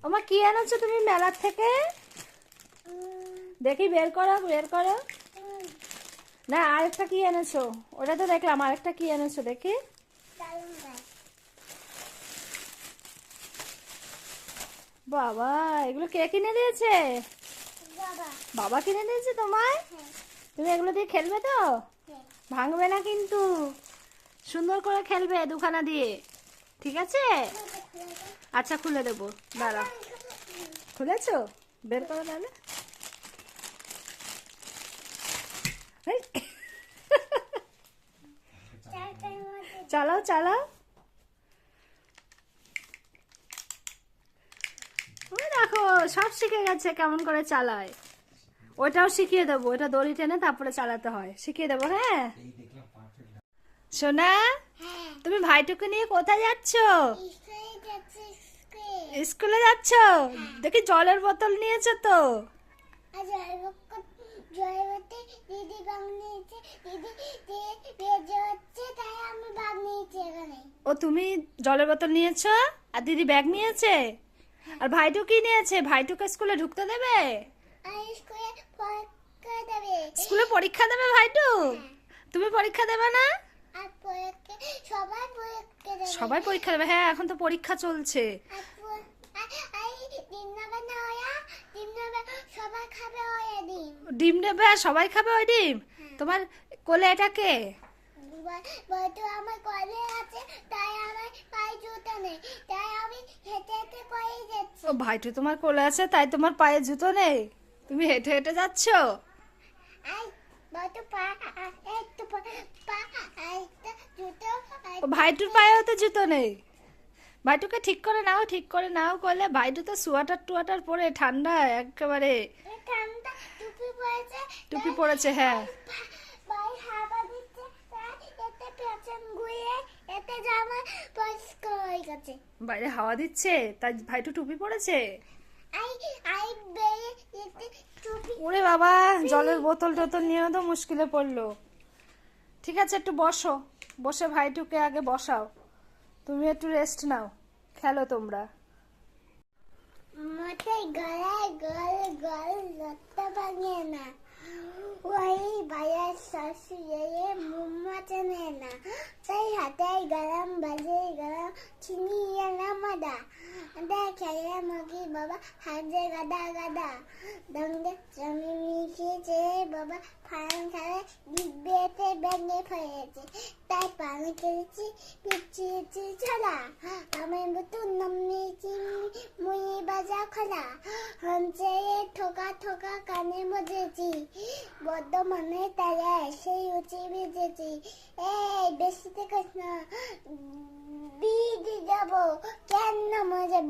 ওমা কি এনেছো তুমি মেলার থেকে? দেখি বের করো বের করো। না আরেকটা কি এনেছো? ওটা তো দেখলাম, আরেকটা কি এনেছো দেখি। বাবা এগুলো কে কিনে দিয়েছে? বাবা কিনে দিয়েছে তোমায়? তুমি এগুলো দিয়ে খেলবে তো? ভাঙবে না কিন্তু, সুন্দর করে খেলবে দুখানা দিয়ে, ঠিক আছে? আচ্ছা খুলে দেবো, দাঁড়াও। খুলেছো? বের করো তাহলে। এই, চালাও চালাও। ওই দেখো সব শিখে গেছে কেমন করে চালায়। ওটাও শিখিয়ে দেবো, ওটা দড়ি টেনে তারপরে চালাতে হয়, শিখিয়ে দেবো। হ্যাঁ সোনা, তুমি ভাইটুকে নিয়ে কোথায় যাচ্ছ? স্কুলে যাচ্ছ? দেখি জলের বোতল নিয়েছো তো? ও তুমি জলের বোতল নিয়েছো আর দিদি ব্যাগ নিয়েছে, আর ভাইটু কি নিয়েছে? ভাইটুকে স্কুলে ঢুকতে দেবে? স্কুলে পরীক্ষা দেবে ভাইটু? তুমি পরীক্ষা দেবে না? সবাই পরীক্ষা দেবে, হ্যাঁ এখন তো পরীক্ষা চলছে। ডিম নেবে আর সবাই খাবে ওই ডিম? তোমার কোলে এটা কে? ও ভাইটু তোমার কোলে আছে তাই তোমার পায়ে জুতো নেই, তুমি হেঁটে হেঁটে যাচ্ছ? ও ভাইটুর পায়েও তো জুতো নেই। ভাইটুকে ঠিক করে নাও, ঠিক করে নাও করলে। ভাইটু তো সোয়াটার টুয়াটার পরে ঠান্ডা একেবারে। টুপি পরেছে হ্যাঁ। বাইরে হাওয়া দিচ্ছে তাই ভাইটু টুপি পরেছে। ওরে বাবা জলের বোতল টোতল নিয়েও তো মুশকিলে পড়লো। ঠিক আছে একটু বসো, বসে ভাইটুকে আগে বসাও, তুমি একটু রেস্ট নাও, খেলো তোমরা। মাথায় গলায় গল গল লতা ভাঙে না, ওই ভাইয়ার শাশুড়ি মুম্মা চেনে না, তাই হাতে গরম বাজে গরম চিনি এলাম আদা খেয়ে মগি বাবা হাজে গাদা গাদা দঙ্গে জমি মিশিয়েছে বাবা ফান খেলে দিব্যেতে ভেঙে ফেলেছে, তাই পানি খেয়েছি পিছিয়েছি ছড়া, আমি নতুন নামিয়েছি মুই বাজা খোলা, হঞ্চে ঠোকা ঠোকা কানে মজেছি, বর্ধমানে তারা সেই উঁচি বেজেছি, এই বেশি থেকে না দিদি যাবো কেন মজা।